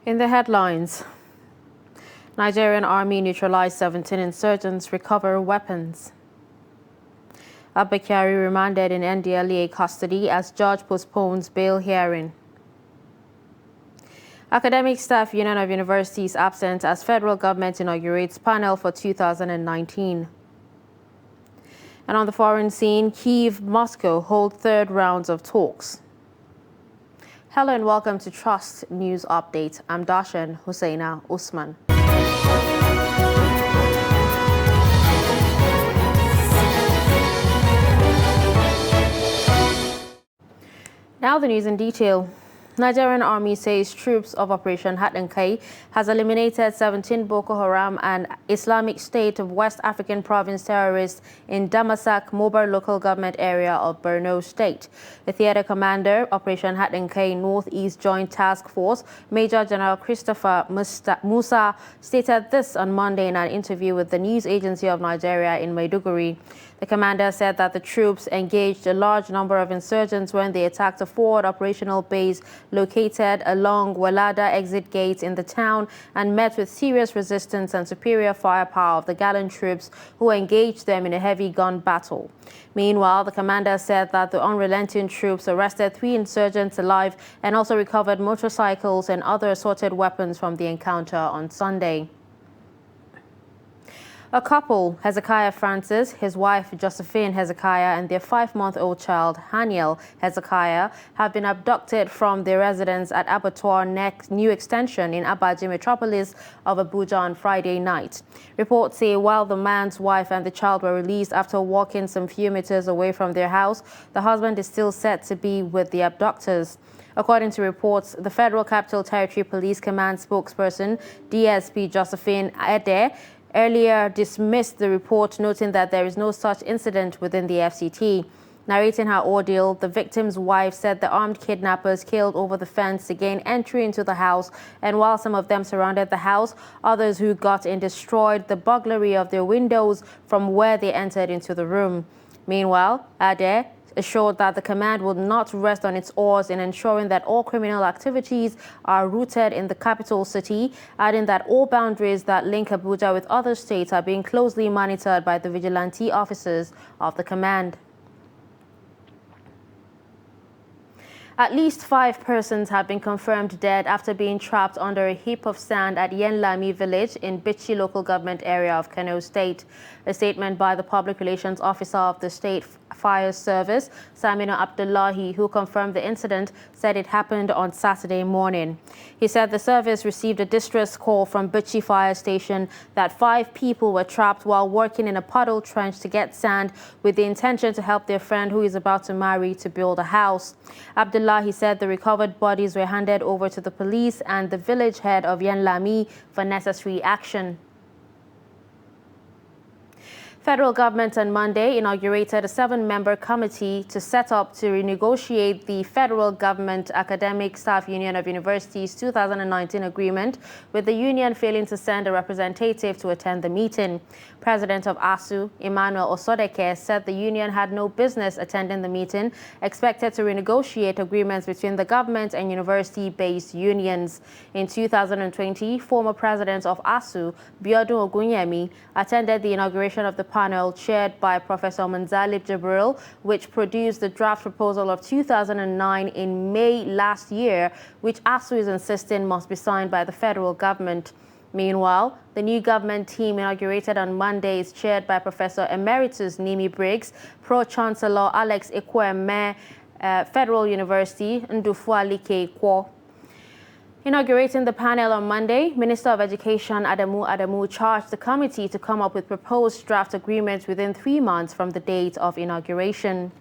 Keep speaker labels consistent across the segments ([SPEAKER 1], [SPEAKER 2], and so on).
[SPEAKER 1] In the headlines, Nigerian army neutralized 17 insurgents, recover weapons. Buhari remanded in NDLEA custody as judge postpones bail hearing. Academic Staff Union of Universities absent as federal government inaugurates panel for 2019. And on the foreign scene, Kyiv, Moscow hold third rounds of talks. Hello and welcome to Trust News Update. I'm Dashan Husseina Usman. Now the news in detail. Nigerian Army says troops of Operation Hatinkai has eliminated 17 Boko Haram and Islamic State of West African Province terrorists in Damasak mobile local government area of Borno State. The theater commander, Operation Hatinkai Northeast Joint Task Force, Major General Christopher Musa, stated this on Monday in an interview with the news agency of Nigeria in Maiduguri. The commander said that the troops engaged a large number of insurgents when they attacked a forward operational base located along Walada exit gates in the town and met with serious resistance and superior firepower of the gallant troops who engaged them in a heavy gun battle. Meanwhile, the commander said that the unrelenting troops arrested 3 insurgents alive and also recovered motorcycles and other assorted weapons from the encounter on Sunday. A couple, Hezekiah Francis, his wife Josephine Hezekiah, and their 5-month-old child, Haniel Hezekiah, have been abducted from their residence at Abattoir New Extension in Abaji metropolis of Abuja on Friday night. Reports say while the man's wife and the child were released after walking some few meters away from their house, the husband is still said to be with the abductors. According to reports, the Federal Capital Territory Police Command spokesperson, DSP Josephine Ede, earlier dismissed the report, noting that there is no such incident within the FCT. Narrating her ordeal, the victim's wife said the armed kidnappers killed over the fence to gain entry into the house, and while some of them surrounded the house, others who got in destroyed the burglary of their windows from where they entered into the room. Meanwhile, Ade assured that the command will not rest on its oars in ensuring that all criminal activities are rooted in the capital city, adding that all boundaries that link Abuja with other states are being closely monitored by the vigilante officers of the command. At least 5 persons have been confirmed dead after being trapped under a heap of sand at Yenlami village in Bichi local government area of Kano State. A statement by the public relations officer of the State Fire Service, Samina Abdullahi, who confirmed the incident, said it happened on Saturday morning. He said the service received a distress call from Bichi Fire Station that 5 people were trapped while working in a puddle trench to get sand with the intention to help their friend who is about to marry to build a house. Abdullahi said the recovered bodies were handed over to the police and the village head of Yenlami for necessary action. Federal government on Monday inaugurated a 7-member committee to set up to renegotiate the federal government Academic Staff Union of Universities 2019 agreement, with the union failing to send a representative to attend the meeting. President of ASU, Emmanuel Osodeke, said the union had no business attending the meeting, expected to renegotiate agreements between the government and university-based unions. In 2020, former president of ASU, Biodun Ogunyemi, attended the inauguration of the panel chaired by Professor Manzalib Jibril, which produced the draft proposal of 2009 in May last year, which ASU is insisting must be signed by the federal government. Meanwhile, the new government team inaugurated on Monday is chaired by Professor Emeritus Nimi Briggs, Pro-Chancellor Alex Ekweme, Federal University, Ndufualike Kwo. Inaugurating the panel on Monday, Minister of Education Adamu charged the committee to come up with proposed draft agreements within 3 months from the date of inauguration.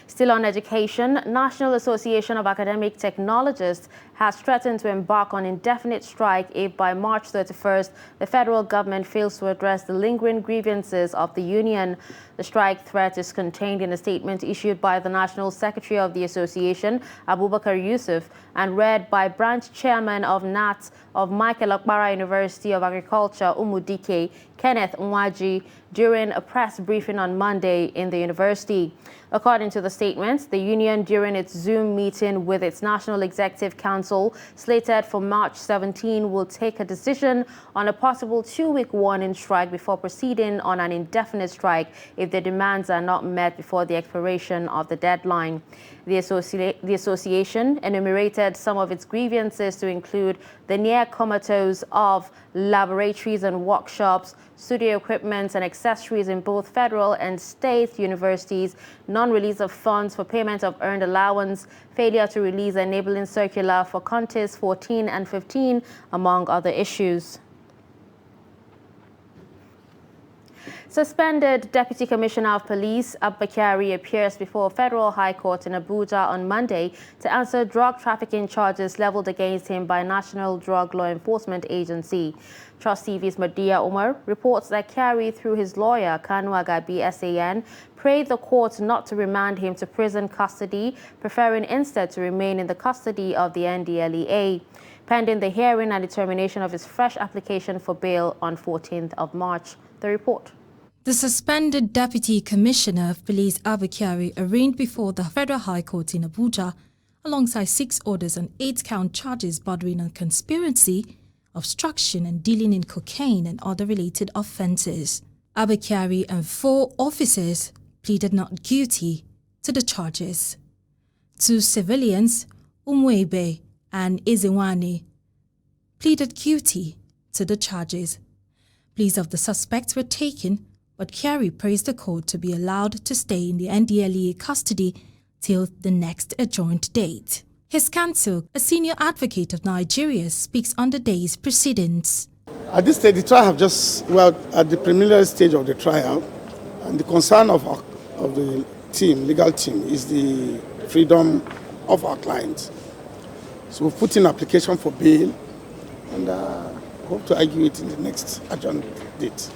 [SPEAKER 1] Still on education, National Association of Academic Technologists has threatened to embark on indefinite strike if by March 31st the federal government fails to address the lingering grievances of the union. The strike threat is contained in a statement issued by the National Secretary of the Association, Abubakar Yusuf, and read by branch chairman of NAT of Michael Okpara University of Agriculture, Umudike, Kenneth Nwaji, during a press briefing on Monday in the university. According to the statement, the union, during its Zoom meeting with its National Executive Council, slated for March 17, will take a decision on a possible 2-week warning strike before proceeding on an indefinite strike if the demands are not met before the expiration of the deadline. The association enumerated some of its grievances to include the near comatose of laboratories and workshops, studio equipment and accessories in both federal and state universities, non-release of funds for payment of earned allowance, failure to release enabling circular for contests 14 and 15, among other issues. Suspended Deputy Commissioner of Police Abduction appears before a federal high court in Abuja on Monday to answer drug trafficking charges leveled against him by National Drug Law Enforcement Agency. Trust TV's Madia Umar reports that Kyari, through his lawyer Kanu Agabi SAN, prayed the court not to remand him to prison custody, preferring instead to remain in the custody of the NDLEA, pending the hearing and determination of his fresh application for bail on 14th of March. The report.
[SPEAKER 2] The suspended Deputy Commissioner of Police Abduction arraigned before the Federal High Court in Abuja alongside 6 orders on 8-count charges bordering on conspiracy, obstruction and dealing in cocaine and other related offences. Abduction and 4 officers pleaded not guilty to the charges. 2 civilians, Umwebe and Ezewane, pleaded guilty to the charges. Pleas of the suspects were taken, but Kyari praised the court to be allowed to stay in the NDLEA custody till the next adjourned date. His counsel, a senior advocate of Nigeria, speaks on the day's proceedings.
[SPEAKER 3] At this stage, the trial have just, at the preliminary stage of the trial, and the concern of the team, legal team, is the freedom of our clients. So we've put in application for bail and hope to argue it in the next adjourned date.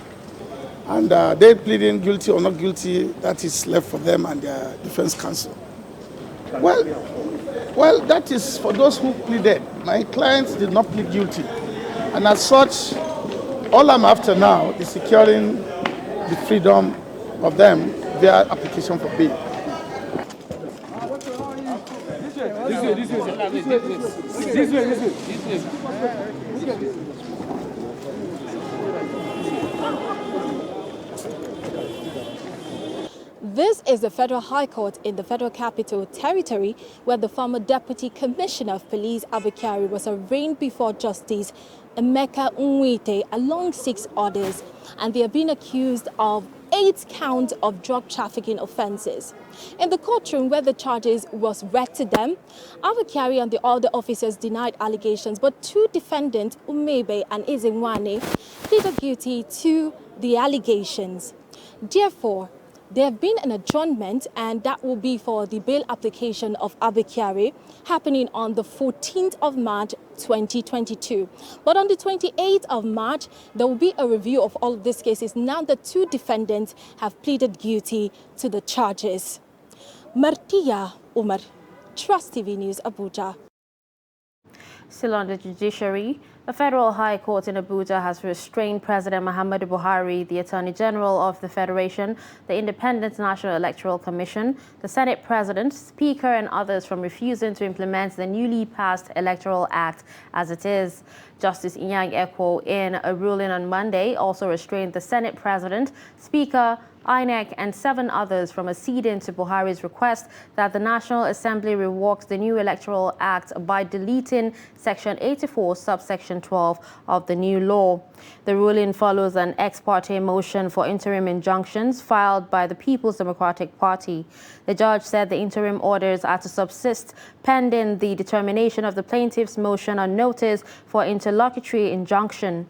[SPEAKER 3] And they pleading guilty or not guilty, that is left for them and their defense counsel. Well, that is for those who pleaded. My clients did not plead guilty. And as such, all I'm after now is securing the freedom of them via application for bail. This way.
[SPEAKER 4] This is the Federal High Court in the Federal Capital Territory, where the former Deputy Commissioner of Police Abduction was arraigned before Justice Emeka Nwite along 6 others, and they are being accused of 8 counts of drug trafficking offences. In the courtroom where the charges was read to them, Abduction and the other officers denied allegations, but 2 defendants, Umebe and Ezewane, pleaded guilty to the allegations. Therefore, there have been an adjournment, and that will be for the bail application of Abduction happening on the 14th of March 2022. But on the 28th of March, there will be a review of all of these cases now that 2 defendants have pleaded guilty to the charges. Martia Umar, Trust TV News, Abuja.
[SPEAKER 1] Still on the judiciary, the Federal High Court in Abuja has restrained President Muhammadu Buhari, the Attorney General of the Federation, the Independent National Electoral Commission, the Senate President, Speaker and others from refusing to implement the newly passed Electoral Act as it is. Justice Inyang Ekwo, in a ruling on Monday, also restrained the Senate President, Speaker, INEC and 7 others from acceding to Buhari's request that the National Assembly reworks the new Electoral Act by deleting Section 84, subsection 12 of the new law. The ruling follows an ex parte motion for interim injunctions filed by the People's Democratic Party. The judge said the interim orders are to subsist pending the determination of the plaintiff's motion on notice for interlocutory injunction.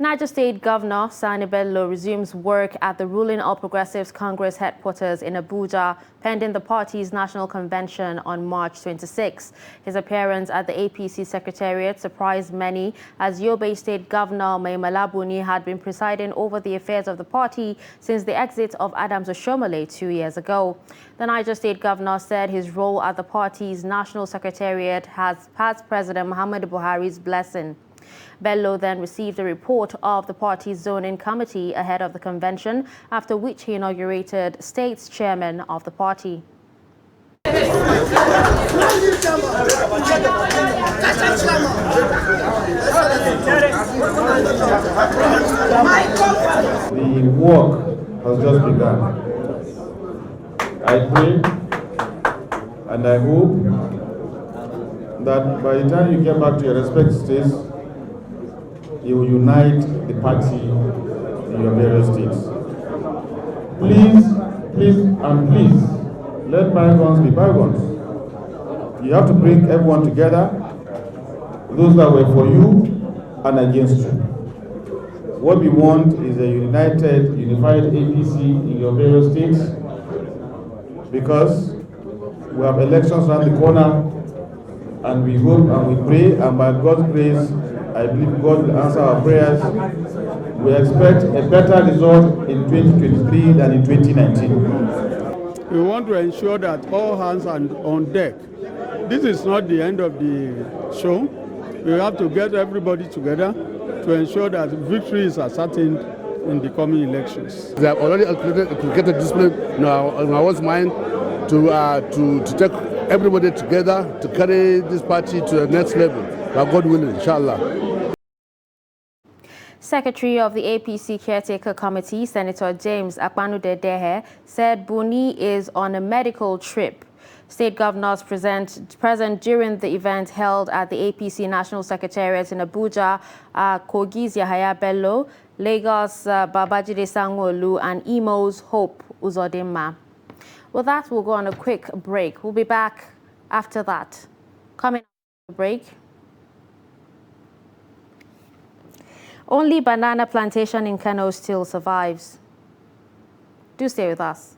[SPEAKER 1] Niger State Governor Sani Bello resumes work at the ruling All Progressives Congress headquarters in Abuja, pending the party's national convention on March 26. His appearance at the APC Secretariat surprised many, as Yobe State Governor Mai Mala Buni had been presiding over the affairs of the party since the exit of Adams Oshomole 2 years ago. The Niger State Governor said his role at the party's National Secretariat has President Muhammadu Buhari's blessing. Bello then received a report of the party's zoning committee ahead of the convention, after which he inaugurated state's chairman of the party.
[SPEAKER 5] The work has just begun. I pray and I hope that by the time you get back to your respective states, you will unite the party in your various states. Please, let bygones be bygones. You have to bring everyone together, those that were for you and against you. What we want is a unified APC in your various states, because we have elections around the corner, and we hope and we pray, and by God's grace, I believe God will answer our prayers. We expect a better result in 2023 than in 2019.
[SPEAKER 3] We want to ensure that all hands are on deck. This is not the end of the show. We have to get everybody together to ensure that victory is ascertained in the coming elections.
[SPEAKER 6] They have already created discipline in our mind to take everybody together to carry this party to the next level. By God willing, inshallah.
[SPEAKER 1] Secretary of the APC Caretaker Committee, Senator James Akpanudedehe, said Buni is on a medical trip. State governors present during the event held at the APC National Secretariat in Abuja are Kogi's Yahaya Bello, Lagos Babajide Sanwo-Olu, and Imo's Hope Uzodinma. With that, we'll go on a quick break. We'll be back after that. Coming after the break. Only banana plantation in Kano still survives. Do stay with us.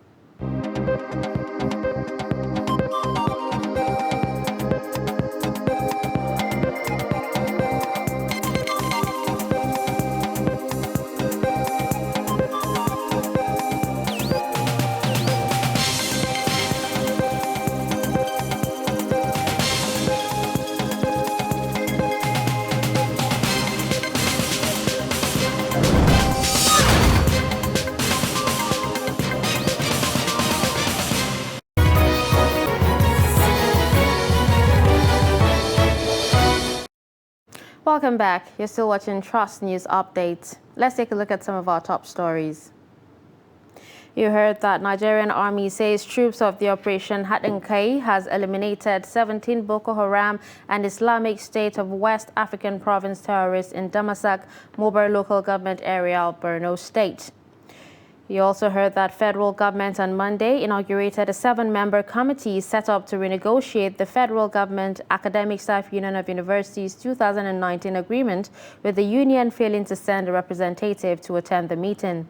[SPEAKER 1] Welcome back. You're still watching Trust News Update. Let's take a look at some of our top stories. You heard that Nigerian Army says troops of the Operation Hatinkai has eliminated 17 Boko Haram and Islamic State of West African Province terrorists in Damasak, Mobar local government area of Borno State. You also heard that federal government on Monday inaugurated a 7-member committee set up to renegotiate the federal government Academic Staff Union of Universities 2019 agreement, with the union failing to send a representative to attend the meeting.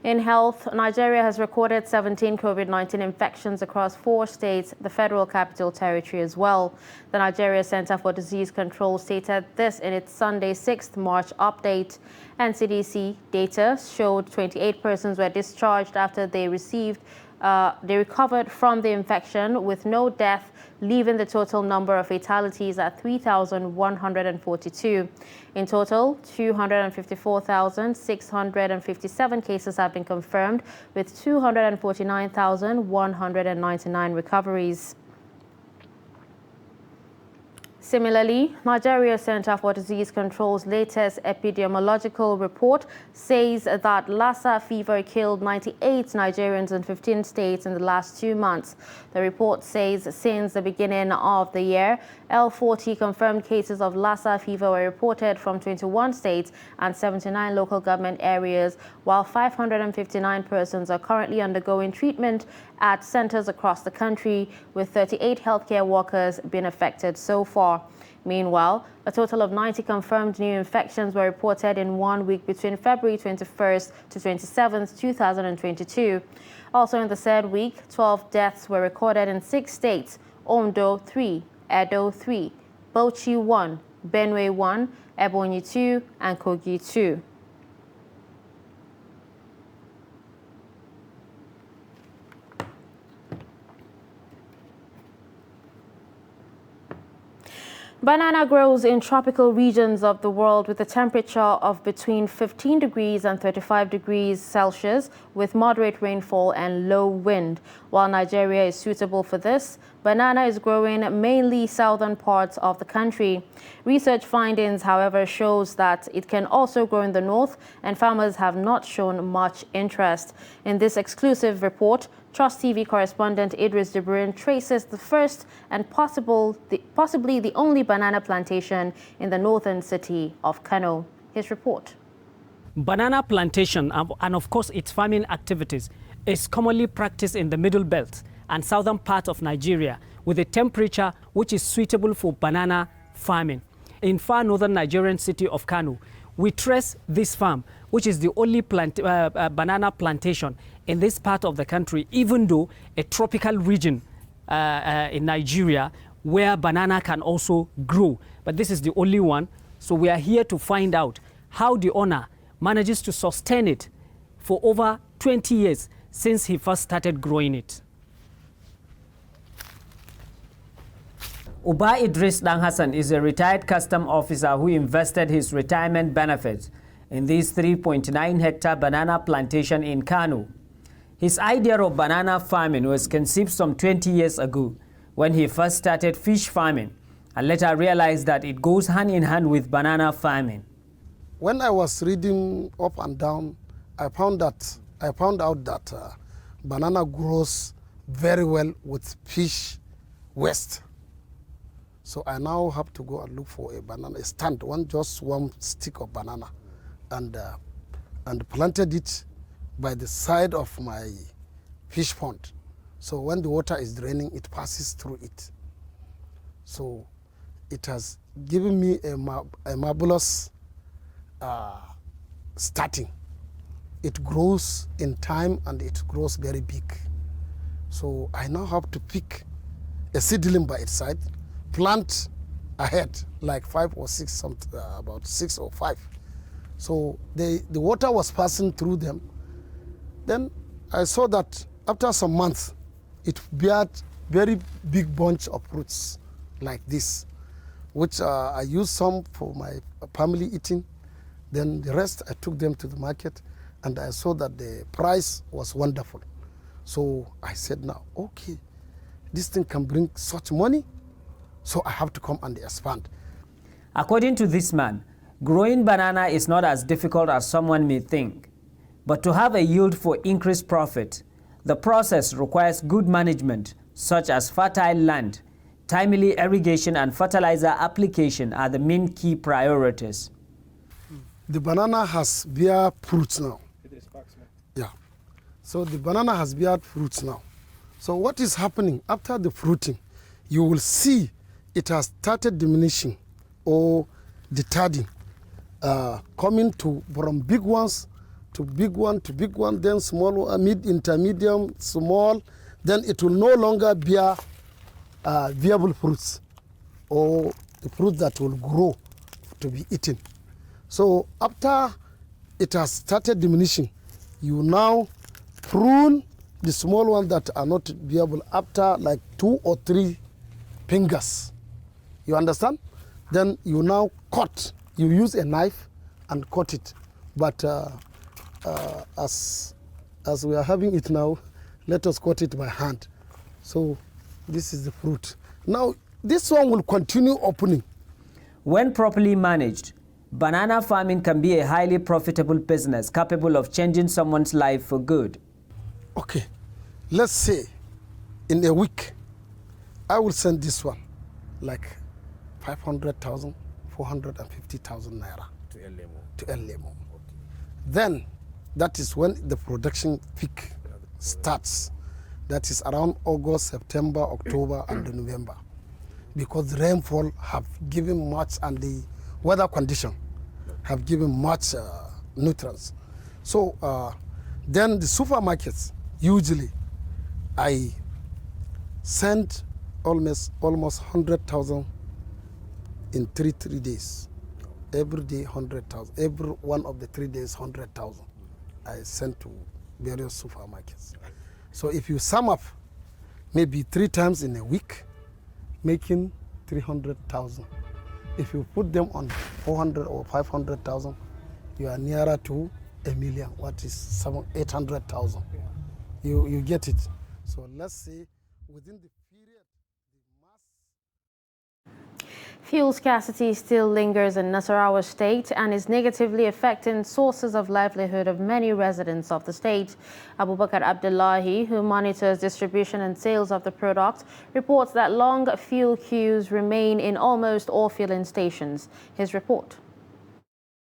[SPEAKER 1] In health, Nigeria has recorded 17 COVID-19 infections across 4 states, the Federal Capital Territory as well. The Nigeria Center for Disease Control stated this in its Sunday 6th March update. NCDC data showed 28 persons were discharged after they recovered from the infection with no death, leaving the total number of fatalities at 3,142. In total, 254,657 cases have been confirmed, with 249,199 recoveries. Similarly, Nigeria Center for Disease Control's latest epidemiological report says that Lassa fever killed 98 Nigerians in 15 states in the last 2 months. The report says since the beginning of the year, L40 confirmed cases of Lassa fever were reported from 21 states and 79 local government areas, while 559 persons are currently undergoing treatment at centers across the country, with 38 healthcare workers being affected so far. Meanwhile, a total of 90 confirmed new infections were reported in 1 week between February 21st to 27th, 2022. Also in the said week, 12 deaths were recorded in 6 states: Ondo 3, Edo 3, Bauchi 1, Benue 1, Ebonyi 2, and Kogi 2. Banana grows in tropical regions of the world with a temperature of between 15 degrees and 35 degrees Celsius with moderate rainfall and low wind. While Nigeria is suitable for this, banana is growing mainly southern parts of the country. Research findings, however, shows that it can also grow in the north, and farmers have not shown much interest. In this exclusive report, Trust TV correspondent Idris Jibrin traces the first and possibly the only banana plantation in the northern city of Kano. His report.
[SPEAKER 7] Banana plantation and of course its farming activities is commonly practiced in the middle belt and southern part of Nigeria with a temperature which is suitable for banana farming. In far northern Nigerian city of Kano, we trace this farm, which is the only banana plantation in this part of the country, even though a tropical region in Nigeria where banana can also grow. But this is the only one. So we are here to find out how the owner manages to sustain it for over 20 years since he first started growing it. Uba Idris Dan Hassan is a retired custom officer who invested his retirement benefits in this 3.9-hectare banana plantation in Kano. His idea of banana farming was conceived some 20 years ago when he first started fish farming and later realized that it goes hand in hand with banana farming.
[SPEAKER 3] When I was reading up and down, I found out that banana grows very well with fish waste. So I now have to go and look for a banana stand, just one stick of banana, and planted it by the side of my fish pond. So when the water is draining, it passes through it. So it has given me a marvelous starting. It grows in time and it grows very big. So I now have to pick a seedling by its side, plant ahead, like 5 or 6, about 6 or 5. So the water was passing through them. Then I saw that after some months, it bear very big bunch of fruits like this, which I used some for my family eating. Then the rest, I took them to the market, and I saw that the price was wonderful. So I said, now, okay, this thing can bring such money, so I have to come and expand.
[SPEAKER 7] According to this man, growing banana is not as difficult as someone may think. But to have a yield for increased profit, the process requires good management, such as fertile land, timely irrigation and fertilizer application are the main key priorities.
[SPEAKER 3] The banana has bear fruits now. Yeah. So the banana has bear fruits now. So what is happening after the fruiting, you will see it has started diminishing or deterring, coming to from big ones to big one to big one, then small, mid, intermediate, small. Then it will no longer bear viable fruits or the fruits that will grow to be eaten. So after it has started diminishing, you now prune the small ones that are not viable after like 2 or 3 fingers. You understand? Then you now cut. You use a knife and cut it. But as we are having it now, let us cut it by hand. So this is the fruit. Now this one will continue opening.
[SPEAKER 7] When properly managed, banana farming can be a highly profitable business capable of changing someone's life for good.
[SPEAKER 3] Okay, let's say in a week, I will send this one like 500,000, 450,000 naira to El Lemo. Then that is when the production peak starts. That is around August, September, October, and November, because the rainfall have given much and the weather condition have given much nutrients. So then the supermarkets, usually I send almost 100,000 in three days. Every day 100,000. Every one of the 3 days 100,000. I send to various supermarkets. So if you sum up, maybe 3 times in a week, making 300,000. If you put them on 400 or 500,000, you are nearer to a million. What is 800,000? You get it. So let's say within the period,
[SPEAKER 1] Fuel scarcity still lingers in Nasarawa State and is negatively affecting sources of livelihood of many residents of the state. Abubakar Abdullahi, who monitors distribution and sales of the product, reports that long fuel queues remain in almost all filling stations. His report.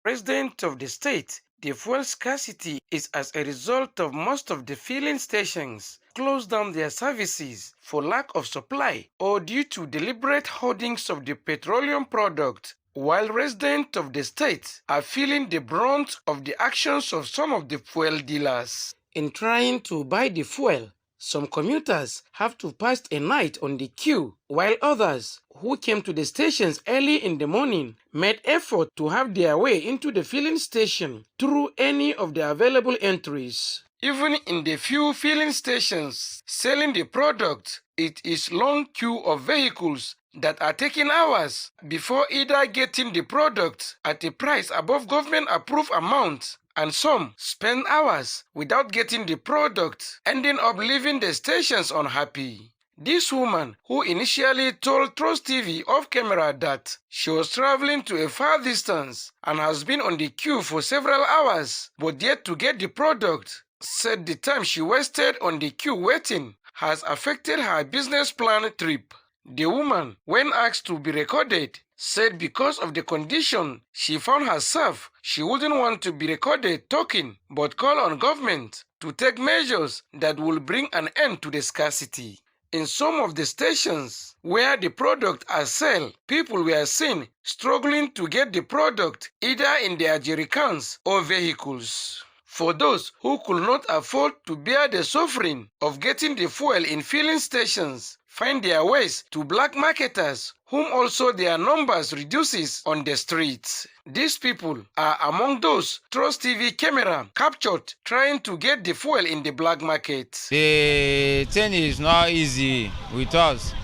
[SPEAKER 8] President of the state, the fuel scarcity is as a result of most of the filling stations close down their services for lack of supply or due to deliberate hoardings of the petroleum product, while residents of the state are feeling the brunt of the actions of some of the fuel dealers. In trying to buy the fuel, some commuters have to pass a night on the queue, while others, who came to the stations early in the morning, made effort to have their way into the filling station through any of the available entries. Even in the few filling stations selling the product, it is long queue of vehicles that are taking hours before either getting the product at a price above government-approved amount, and some spend hours without getting the product, ending up leaving the stations unhappy. This woman, who initially told Trust TV off camera that she was traveling to a far distance and has been on the queue for several hours but yet to get the product, said the time she wasted on the queue waiting has affected her business plan trip. The woman, when asked to be recorded, said because of the condition she found herself, she wouldn't want to be recorded talking, but call on government to take measures that will bring an end to the scarcity. In some of the stations where the product are sold, people were seen struggling to get the product either in their jerrycans or vehicles. For those who could not afford to bear the suffering of getting the fuel in filling stations, find their ways to black marketers, whom also their numbers reduces on the streets. These people are among those Trust TV camera captured trying to get the fuel in the black market.
[SPEAKER 9] The thing is not easy with us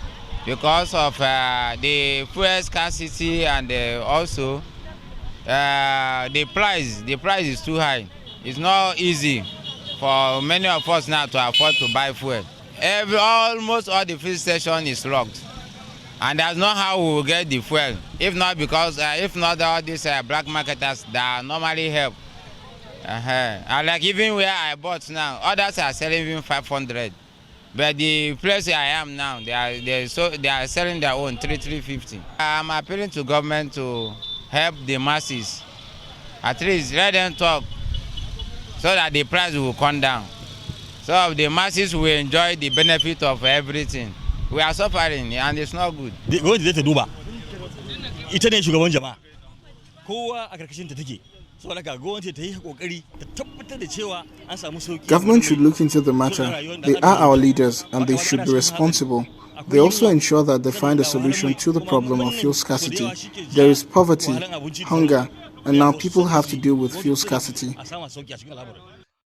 [SPEAKER 9] because of the fuel scarcity and also the price. The price is too high. It's not easy for many of us now to afford to buy fuel. Almost all the fuel station is locked, and that's not how we will get the fuel. If not all these black marketers that normally help. And like even where I bought now, others are selling even 500, but the place I am now, they are selling their own 350. I'm appealing to government to help the masses. At least let them talk, so that the price will come down. So the masses will enjoy the benefit of everything. We are suffering and it's not good.
[SPEAKER 10] Gwamnati ta duba. Ita ne shugaban jama'a. Kowa a karkashin ta take. Saboda haka gwamnati ta yi kokari ta tabbatar da cewa an samu sauki.
[SPEAKER 11] Government should look into the matter. They are our leaders and they should be responsible. They also ensure that they find a solution to the problem of fuel scarcity. There is poverty, hunger, and now people have to deal with fuel scarcity.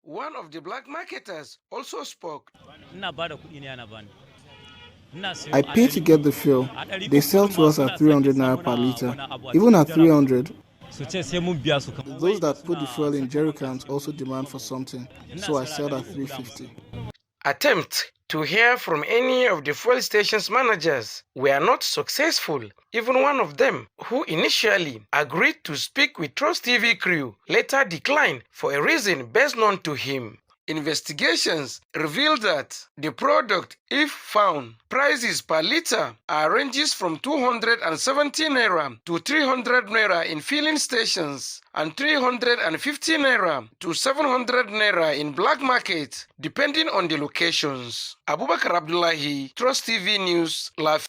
[SPEAKER 8] One of the black marketers also spoke.
[SPEAKER 11] I pay to get the fuel. They sell to us at 300 naira per litre. Even at 300, those that put the fuel in jerrycans also demand for something, so I sell at 350.
[SPEAKER 8] Attempt to hear from any of the fuel stations managers were not successful. Even one of them, who initially agreed to speak with Trust TV crew, later declined for a reason best known to him. Investigations revealed that the product, if found, prices per litre ranges from 270 naira to 300 naira in filling stations and 350 naira to 700 naira in black market, depending on the locations. Abubakar Abdullahi, Trust TV News, Live.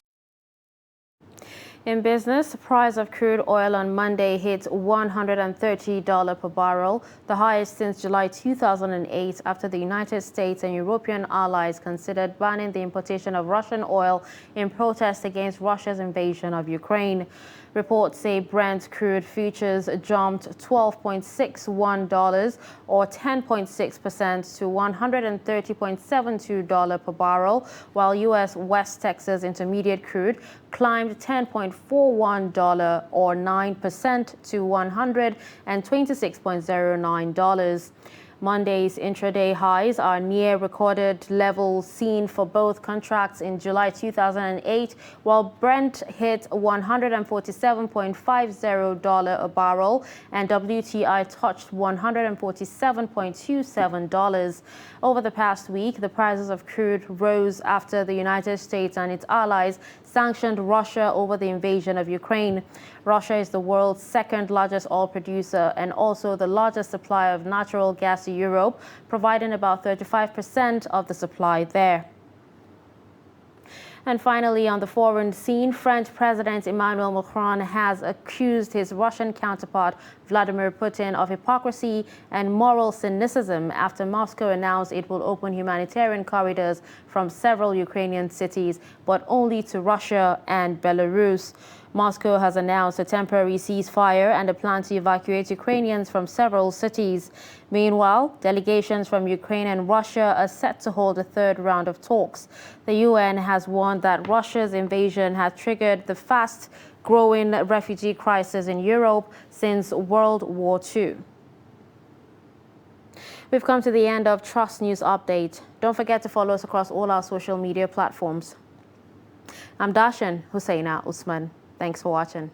[SPEAKER 1] In business, the price of crude oil on Monday hit $130 per barrel, the highest since July 2008 after the United States and European allies considered banning the importation of Russian oil in protest against Russia's invasion of Ukraine. Reports say Brent crude futures jumped $12.61 or 10.6% to $130.72 per barrel, while U.S. West Texas Intermediate crude climbed 10.5% $1.41 or 9% to $126.09. Monday's intraday highs are near recorded levels seen for both contracts in July 2008, while Brent hit $147.50 a barrel and WTI touched $147.27. Over the past week, the prices of crude rose after the United States and its allies sanctioned Russia over the invasion of Ukraine. Russia is the world's second largest oil producer and also the largest supplier of natural gas to Europe, providing about 35% of the supply there. And finally, on the foreign scene, French President Emmanuel Macron has accused his Russian counterpart Vladimir Putin of hypocrisy and moral cynicism after Moscow announced it will open humanitarian corridors from several Ukrainian cities, but only to Russia and Belarus. Moscow has announced a temporary ceasefire and a plan to evacuate Ukrainians from several cities. Meanwhile, delegations from Ukraine and Russia are set to hold a third round of talks. The UN has warned that Russia's invasion has triggered the fast-growing refugee crisis in Europe since World War II. We've come to the end of Trust News Update. Don't forget to follow us across all our social media platforms. I'm Darshan Hussaina Usman. Thanks for watching.